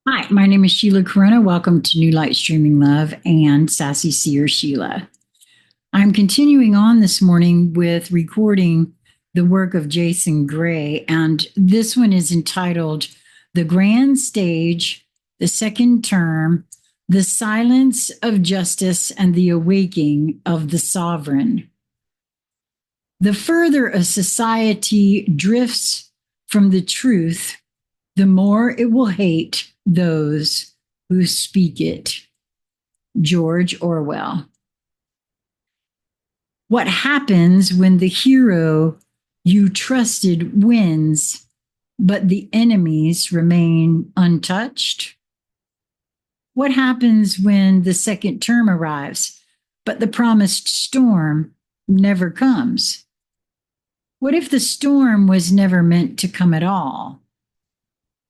Hi, my name is Sheila Corona. Welcome to New Light Streaming Love and Sassy Seer Sheila. I'm continuing on this morning with recording the work of Jason Gray, and this one is entitled The Grand Stage, the Second Term, the Silence of Justice, and the Awakening of the Sovereign. The further a society drifts from the truth, the more it will hate those who speak it. George Orwell. What happens when the hero you trusted wins, but the enemies remain untouched? What happens when the second term arrives, but the promised storm never comes? What if the storm was never meant to come at all?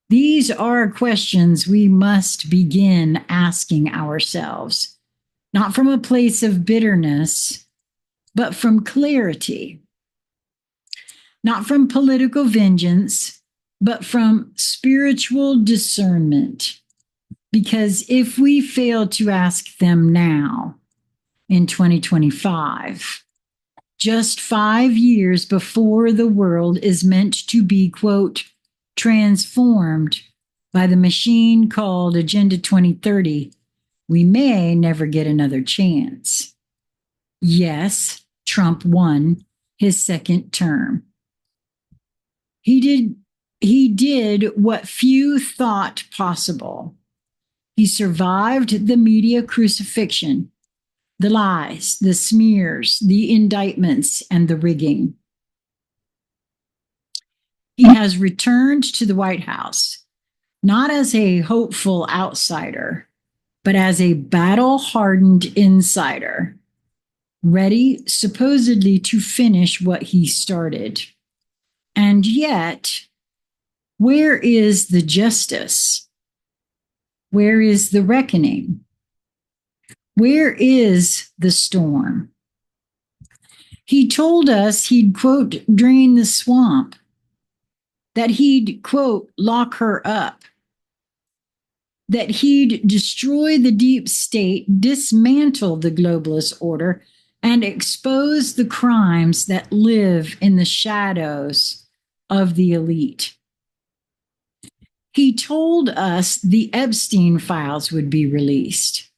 These are questions we must begin asking ourselves, not from a place of bitterness, but from clarity, not from political vengeance, but from spiritual discernment. Because if we fail to ask them now, in 2025, just 5 years before the world is meant to be, quote, transformed by the machine called Agenda 2030, we may never get another chance. Yes, Trump won his second term. He did what few thought possible. He survived the media crucifixion, the lies, the smears, the indictments, and the rigging. He has returned to the White House, not as a hopeful outsider, but as a battle-hardened insider, ready supposedly to finish what he started. And yet, where is the justice? Where is the reckoning? Where is the storm? He told us he'd, quote, drain the swamp, that he'd, quote, lock her up, that he'd destroy the deep state, dismantle the globalist order, and expose the crimes that live in the shadows of the elite. He told us the Epstein files would be released,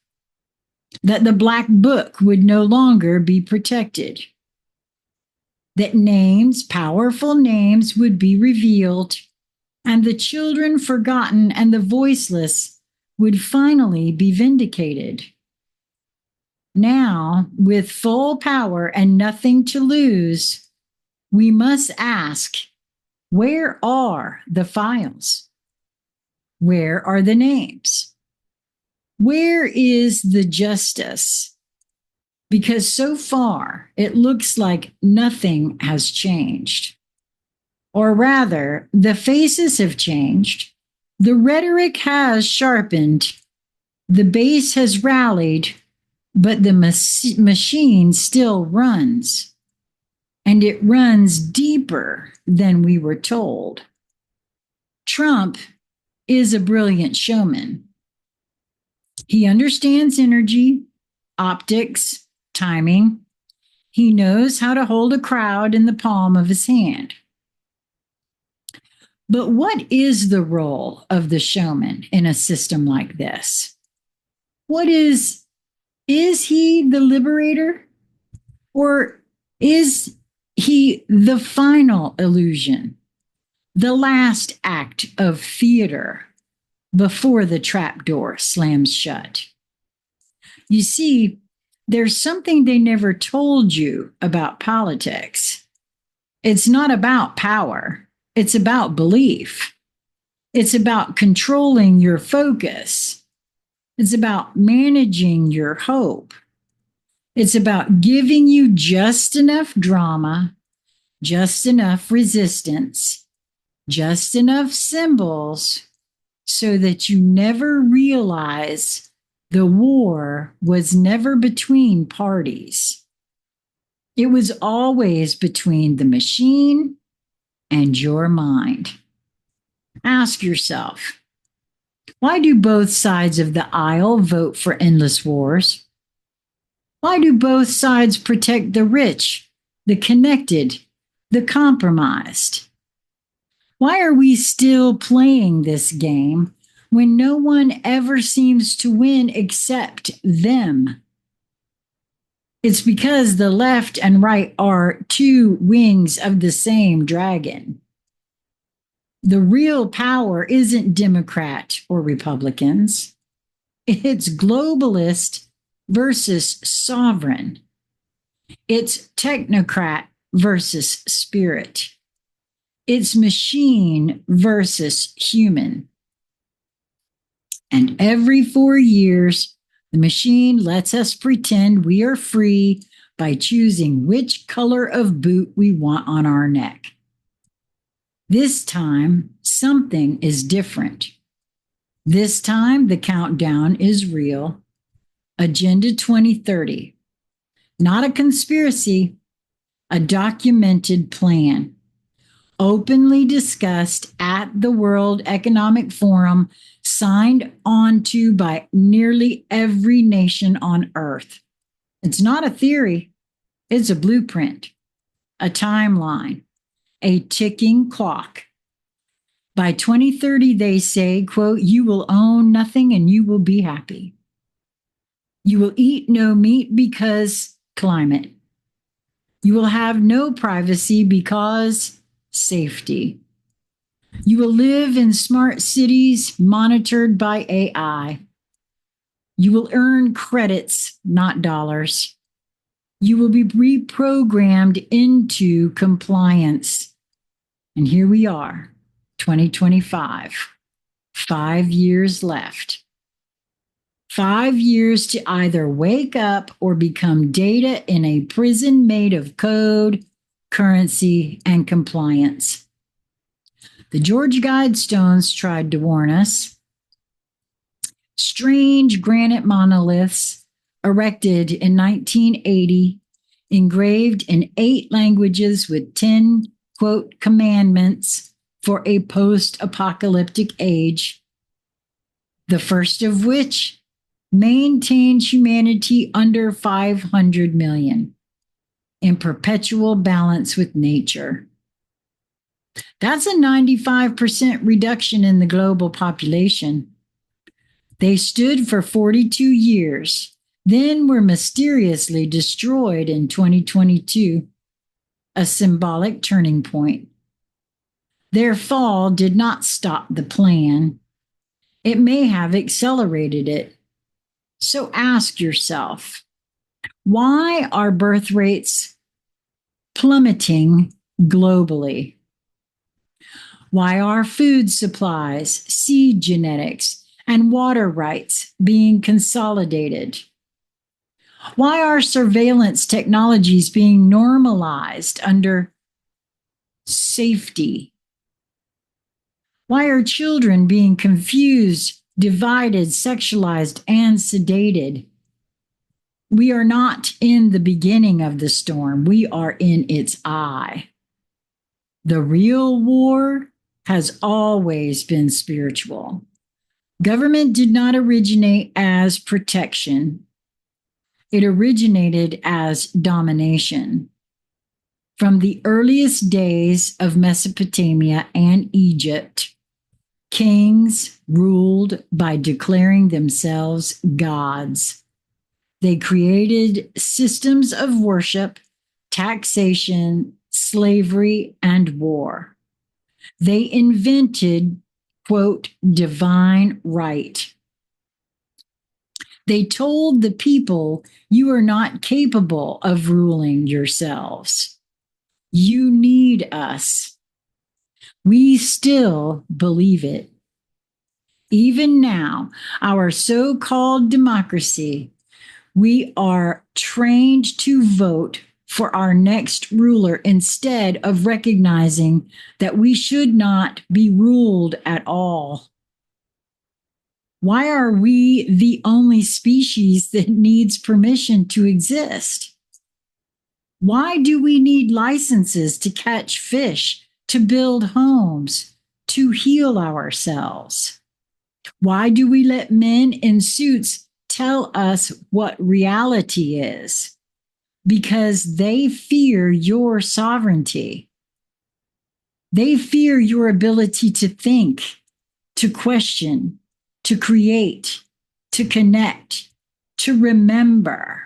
that the Black Book would no longer be protected, that names, powerful names, would be revealed, and the children forgotten and the voiceless would finally be vindicated. Now, with full power and nothing to lose, we must ask, where are the files? Where are the names? Where is the justice? Because so far, it looks like nothing has changed. Or rather, the faces have changed, the rhetoric has sharpened, the base has rallied, but the machine still runs. And it runs deeper than we were told. Trump is a brilliant showman. He understands energy, optics, timing. He knows how to hold a crowd in the palm of his hand. But what is the role of the showman in a system like this? Is he the liberator? Or is he the final illusion, the last act of theater before the trapdoor slams shut? You see, there's something they never told you about politics. It's not about power. It's about belief. It's about controlling your focus. It's about managing your hope. It's about giving you just enough drama, just enough resistance, just enough symbols so that you never realize the war was never between parties. It was always between the machine and your mind. Ask yourself, Why do both sides of the aisle vote for endless wars? Why do both sides protect the rich, the connected, the compromised? Why are we still playing this game when no one ever seems to win except them? It's because the left and right are two wings of the same dragon. The real power isn't Democrat or Republicans. It's globalist versus sovereign. It's technocrat versus spirit. It's machine versus human. And every 4 years, the machine lets us pretend we are free by choosing which color of boot we want on our neck. This time, something is different. This time, the countdown is real. Agenda 2030. Not a conspiracy, a documented plan. Openly discussed at the World Economic Forum, signed onto by nearly every nation on Earth. It's not a theory, it's a blueprint, a timeline, a ticking clock. By 2030, they say, quote, you will own nothing and you will be happy. You will eat no meat because climate. You will have no privacy because safety. You will live in smart cities monitored by AI. You will earn credits, not dollars. You will be reprogrammed into compliance. And here we are, 2025, 5 years left. 5 years to either wake up or become data in a prison made of code, currency, and compliance. The George Guidestones tried to warn us. Strange granite monoliths erected in 1980, engraved in 8 languages with 10, quote, commandments for a post-apocalyptic age. The first of which maintains humanity under 500 million in perpetual balance with nature. That's a 95% reduction in the global population. They stood for 42 years, then were mysteriously destroyed in 2022, a symbolic turning point. Their fall did not stop the plan. It may have accelerated it. So ask yourself, why are birth rates plummeting globally? Why are food supplies, seed genetics, and water rights being consolidated? Why are surveillance technologies being normalized under safety? Why are children being confused, divided, sexualized, and sedated? We are not in the beginning of the storm. We are in its eye. The real war has always been spiritual. Government did not originate as protection. It originated as domination. From the earliest days of Mesopotamia and Egypt, kings ruled by declaring themselves gods. They created systems of worship, taxation, slavery, and war. They invented, quote, divine right. They told the people, you are not capable of ruling yourselves. You need us. We still believe it. Even now, our so-called democracy, we are trained to vote for our next ruler instead of recognizing that we should not be ruled at all. Why are we the only species that needs permission to exist? Why do we need licenses to catch fish, to build homes, to heal ourselves? Why do we let men in suits tell us what reality is? Because they fear your sovereignty. They fear your ability to think, to question, to create, to connect, to remember.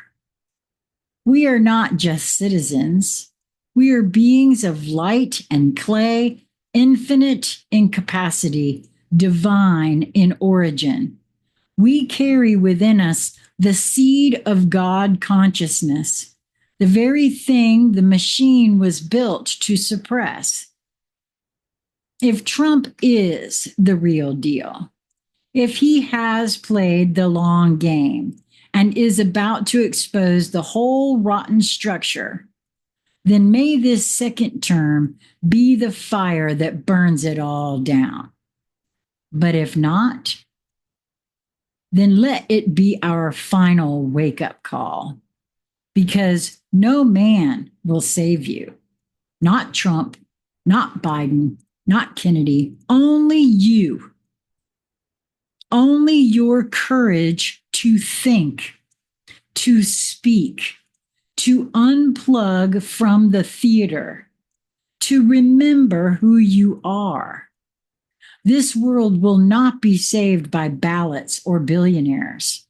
We are not just citizens. We are beings of light and clay, infinite in capacity, divine in origin. We carry within us the seed of God consciousness, the very thing the machine was built to suppress. If Trump is the real deal, if he has played the long game and is about to expose the whole rotten structure, then may this second term be the fire that burns it all down. But if not, then let it be our final wake-up call, because no man will save you. Not Trump, not Biden, not Kennedy, only you. Only your courage to think, to speak, to unplug from the theater, to remember who you are. This world will not be saved by ballots or billionaires.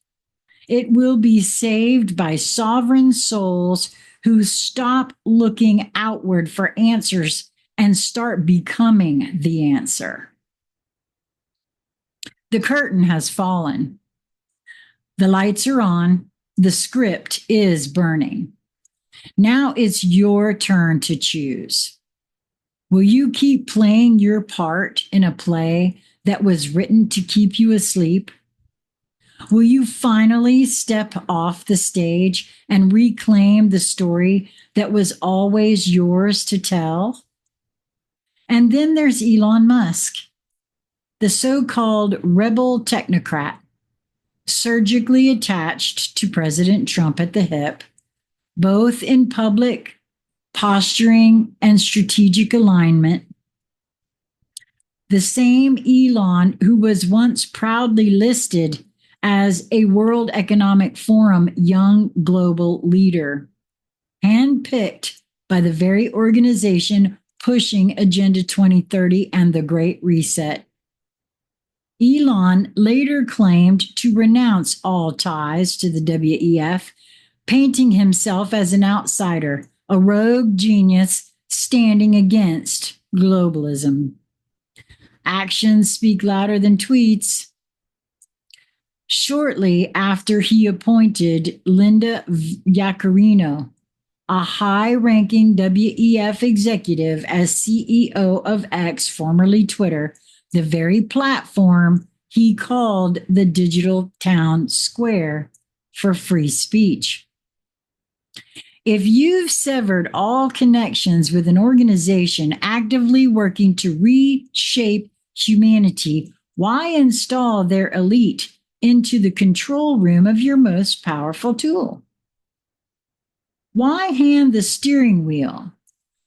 It will be saved by sovereign souls who stop looking outward for answers and start becoming the answer. The curtain has fallen. The lights are on. The script is burning. Now it's your turn to choose. Will you keep playing your part in a play that was written to keep you asleep? Will you finally step off the stage and reclaim the story that was always yours to tell? And then there's Elon Musk, the so-called rebel technocrat, surgically attached to President Trump at the hip, both in public posturing and strategic alignment. The same Elon who was once proudly listed as a World Economic Forum young global leader, handpicked by the very organization pushing Agenda 2030 and the Great Reset. Elon later claimed to renounce all ties to the WEF, painting himself as an outsider, a rogue genius standing against globalism. Actions speak louder than tweets. Shortly after he appointed Linda Yaccarino, a high-ranking WEF executive, as CEO of X, formerly Twitter, the very platform he called the digital town square for free speech. If you've severed all connections with an organization actively working to reshape humanity, why install their elite into the control room of your most powerful tool? Why hand the steering wheel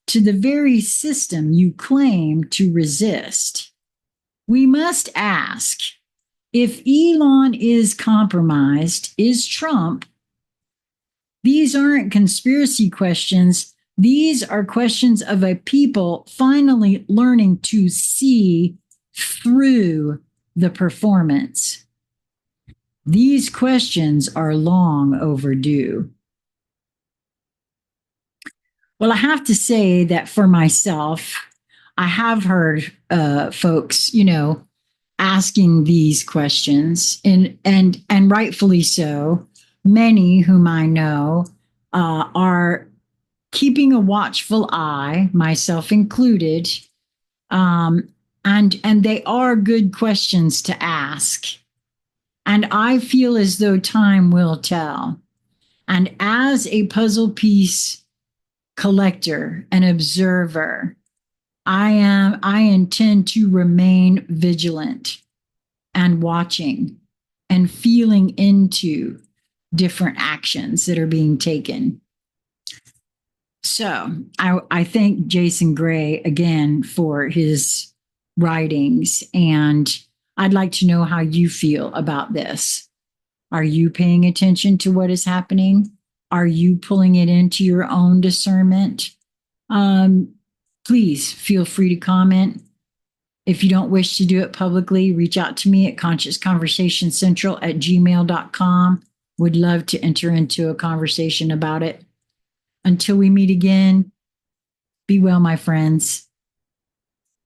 to the very system you claim to resist? We must ask, if Elon is compromised, is Trump? These aren't conspiracy questions. These are questions of a people finally learning to see through the performance. These questions are long overdue. Well, I have to say that for myself, I have heard folks, asking these questions, and rightfully so. Many whom I know are keeping a watchful eye, myself included, and they are good questions to ask. And I feel as though time will tell. And as a puzzle piece collector and observer, I intend to remain vigilant and watching and feeling into different actions that are being taken. So I thank Jason Gray again for his writings, and I'd like to know how you feel about this. Are you paying attention to what is happening? Are you pulling it into your own discernment? Please feel free to comment. If you don't wish to do it publicly, reach out to me at consciousconversationcentral@gmail.com. Would love to enter into a conversation about it. Until we meet again, be well, my friends.